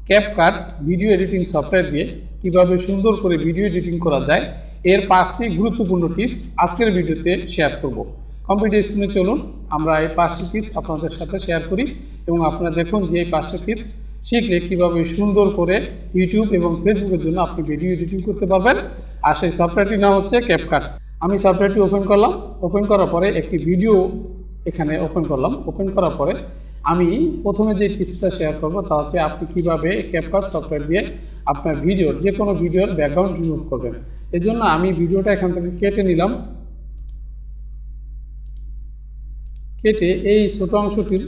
CapCut video editing software দিয়ে কিভাবে সুন্দর করে ভিডিও এডিটিং করা যায় এর 5টি গুরুত্বপূর্ণ টিপস আজকের ভিডিওতে শেয়ার করব। কম্পিউটার স্ক্রিনে চলুন আমরা এই 5টি টিপস আপনাদের সাথে শেয়ার করি এবং আপনারা দেখুন যে এই 5টি টিপস শিখলে কিভাবে সুন্দর করে ইউটিউব এবং ফেসবুকের জন্য আপনি ভিডিও এডিটিং করতে পারবেন। আর সেই সফটওয়্যারটির নাম হচ্ছে ক্যাপকাট। আমি সফটওয়্যারটি ওপেন করলাম। ওপেন করার পরে একটি ভিডিও এখানে ওপেন করলাম। ওপেন করার পরে আমি প্রথমে যে টিপসটা শেয়ার করব তা হচ্ছে আপনি কিভাবে ক্যাপকাট সফটওয়্যার দিয়ে আপনার ভিডিওর যে কোনো ভিডিওর ব্যাকগ্রাউন্ড রিমুভ করবেন। এর জন্য আমি ভিডিওটা এখান থেকে কেটে নিলাম। কেটে এই ছোট অংশটির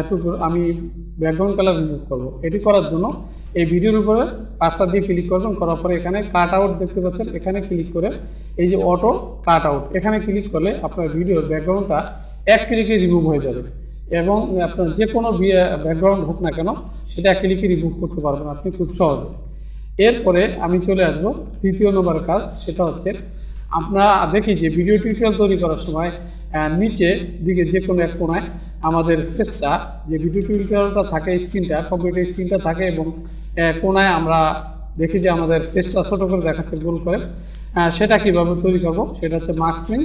টুকুর আমি ব্যাকগ্রাউন্ড কালার রিমুভ করব। এটি করার জন্য এই ভিডিওর উপরে কার্সার দিয়ে ক্লিক করবেন। করার পরে এখানে কাট আউট দেখতে পাচ্ছেন, এখানে ক্লিক করে এই যে অটো কাট আউট এখানে ক্লিক করলে আপনার ভিডিওর ব্যাকগ্রাউন্ডটা এক ক্লিকে রিমুভ হয়ে যাবে এবং আপনার যে কোনো ব্যাকগ্রাউন্ড হোক না কেন সেটা এক ক্লিকে রিমুভ করতে পারবেন আপনি খুব সহজে। এরপরে আমি চলে আসবো তৃতীয় নম্বর কাজ, সেটা হচ্ছে আমরা দেখি যে ভিডিও টিউটোরিয়াল তৈরি করার সময় নিচে দিকে যে কোনো এক কোণায় আমাদের ফেসটা যে ভিডিও টিউটোরিয়ালটা থাকে স্ক্রিনটা কম্পিউটার স্ক্রিনটা থাকে এবং কোণায় আমরা দেখি যে আমাদের ফেসটা ছোটো করে দেখাচ্ছে গোল করে। সেটা কীভাবে তৈরি করব সেটা হচ্ছে মাস্কিং।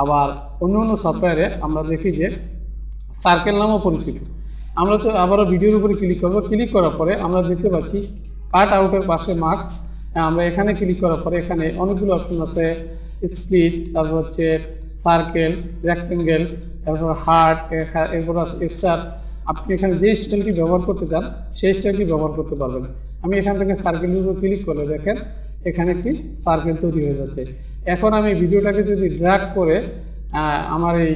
আবার অন্য অন্য সফটওয়্যারে আমরা দেখি যে সার্কেল নামও পরিচিত। আমরা তো আবারও ভিডিওর উপরে ক্লিক করব। ক্লিক করার পরে আমরা দেখতে পাচ্ছি কাট আউটের পাশে মার্কস। আমরা এখানে ক্লিক করার পরে এখানে অনেকগুলো অপশন আছে, স্প্লিট, তারপর হচ্ছে সার্কেল, রেক্টেঙ্গেল, তারপর হার্ট, এরপর আছে স্টার। আপনি এখানে যে স্টাইলটি ব্যবহার করতে চান সেই স্টাইলটি ব্যবহার করতে পারবেন। আমি এখান থেকে সার্কেলের উপর ক্লিক করলে দেখেন এখানে একটি সার্কেল তৈরি হয়ে যাচ্ছে। এখন আমি ভিডিওটাকে যদি ড্র্যাগ করে আমার এই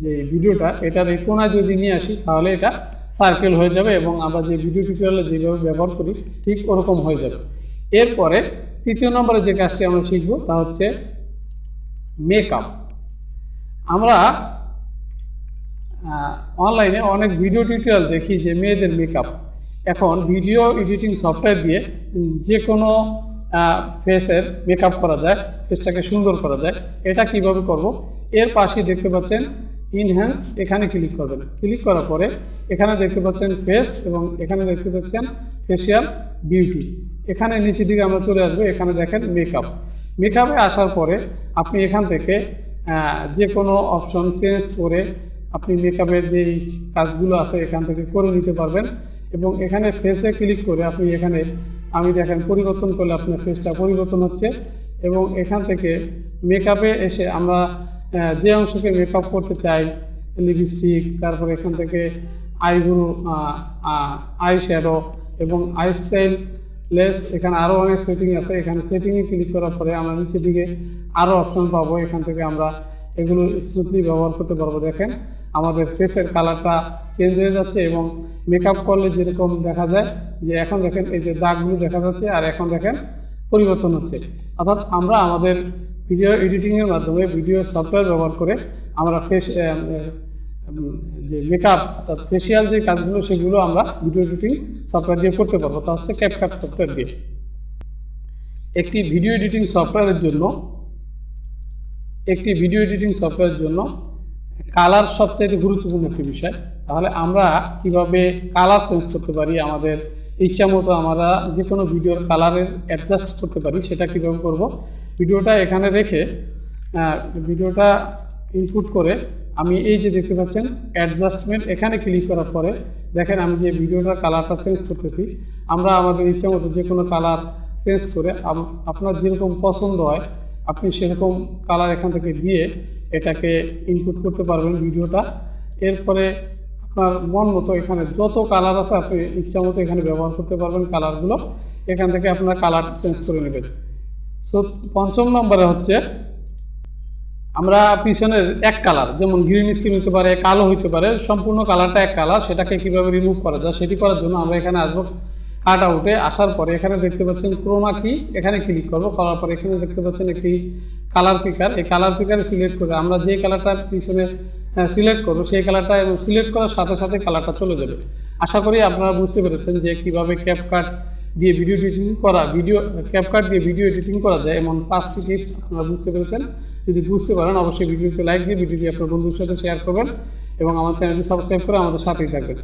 যে ভিডিওটা এটার এই কোণায় যদি নিয়ে আসি তাহলে এটা সার্কেল হয়ে যাবে এবং আমরা যে ভিডিও টিউটোরিয়ালে যেভাবে ব্যবহার করি ঠিক ওরকম হয়ে যাবে। এরপরে তৃতীয় নম্বরে যে কাজটি আমরা শিখব তা হচ্ছে মেকআপ। আমরা অনলাইনে অনেক ভিডিও টিউটোরিয়াল দেখি যে মেয়েদের মেকআপ। এখন ভিডিও এডিটিং সফটওয়্যার দিয়ে যে কোনো ফেসের মেকআপ করা যায়, ফেসটাকে সুন্দর করা যায়। এটা কিভাবে করব? এর পাশে দেখতে পাচ্ছেন ইনহ্যান্স, এখানে ক্লিক করবেন। ক্লিক করার পরে এখানে দেখতে পাচ্ছেন ফেস এবং এখানে দেখতে পাচ্ছেন ফেসিয়াল বিউটি। এখানে নিচের দিকে আমরা চলে আসবো, এখানে দেখেন মেকআপ। মেকআপে আসার পরে আপনি এখান থেকে যে কোনো অপশন চেঞ্জ করে আপনি মেকআপের যেই কাজগুলো আছে এখান থেকে করে নিতে পারবেন এবং এখানে ফেসে ক্লিক করে আপনি এখানে আমি দেখেন পরিবর্তন করলে আপনার ফেসটা পরিবর্তন হচ্ছে এবং এখান থেকে মেকআপে এসে আমরা যে অংশকে মেকআপ করতে চাই, লিপস্টিক, তারপর এখান থেকে আইব্রো, আই শ্যাডো এবং আই স্টাইল লেস, এখানে আরও অনেক সেটিং আছে। এখানে সেটিংয়ে ক্লিক করার পরে আমরা নিচের দিকে আরও অপশন পাবো। এখান থেকে আমরা এগুলো স্মুথলি ব্যবহার করতে পারবো। দেখেন আমাদের ফেসের কালারটা চেঞ্জ হয়ে যাচ্ছে এবং মেকআপ করলে যেরকম দেখা যায় যে এখন দেখেন এই যে দাগগুলো দেখা যাচ্ছে আর এখন দেখেন পরিবর্তন হচ্ছে। অর্থাৎ আমরা আমাদের ভিডিও এডিটিংয়ের মাধ্যমে ভিডিও সফটওয়্যার ব্যবহার করে আমরা ফেস যে মেকআপ অর্থাৎ ফেসিয়াল যে কাজগুলো সেগুলো আমরা ভিডিও এডিটিং সফটওয়্যার দিয়ে করতে পারবো, তা হচ্ছে ক্যাপকাট সফটওয়্যার দিয়ে। একটি ভিডিও এডিটিং সফটওয়্যারের জন্য কালার সবচাইতে গুরুত্বপূর্ণ একটি বিষয়। তাহলে আমরা কিভাবে কালার চেঞ্জ করতে পারি, আমাদের ইচ্ছা মতো আমরা যে কোনো ভিডিওর কালারের অ্যাডজাস্ট করতে পারি, সেটা কীভাবে করব? ভিডিওটা এখানে রেখে ভিডিওটা ইনপুট করে আমি এই যে দেখতে পাচ্ছেন অ্যাডজাস্টমেন্ট, এখানে ক্লিক করার পরে দেখেন আমি যে ভিডিওটার কালারটা চেঞ্জ করতেছি। আমরা আমাদের ইচ্ছা মতো যে কোনো কালার চেঞ্জ করে আপনার যেরকম পছন্দ হয় আপনি সেরকম কালার এখান থেকে দিয়ে এটাকে ইনপুট করতে পারবেন ভিডিওটা। এরপরে আপনার মন মতো এখানে যত কালার আছে আপনি ইচ্ছা মতো এখানে ব্যবহার করতে পারবেন কালারগুলো। এখান থেকে আপনার কালার চেঞ্জ করে নেবেন। সো 5ম নম্বরে হচ্ছে আমরা পিছনের এক কালার, যেমন গ্রিন স্ক্রিন হতে পারে, কালো হতে পারে, সম্পূর্ণ কালারটা এক কালার, সেটাকে কীভাবে রিমুভ করা যায় সেটি করার জন্য আমরা এখানে আসবো কাট আউটে। আসার পরে এখানে দেখতে পাচ্ছেন ক্রোমা কি, এখানে ক্লিক করবো। করার পরে এখানে দেখতে পাচ্ছেন একটি কালার পিকার। এই কালার পিকারে সিলেক্ট করে আমরা যে কালারটা পিছনে সিলেক্ট করবো সেই কালারটা এবং সিলেক্ট করার সাথে সাথে কালারটা চলে যাবে। আশা করি আপনারা বুঝতে পেরেছেন যে কীভাবে ক্যাপকাট দিয়ে ভিডিও এডিটিং ক্যাপকাট দিয়ে ভিডিও এডিটিং করা যায় এমন 5টি টিপস আপনারা বুঝতে পেরেছেন। যদি বুঝতে পারেন অবশ্যই ভিডিওতে লাইক দিয়ে ভিডিওটি আপনার বন্ধুদের সাথে শেয়ার করবেন এবং আমার চ্যানেলটি সাবস্ক্রাইব করে আমাদের সাথেই থাকবেন।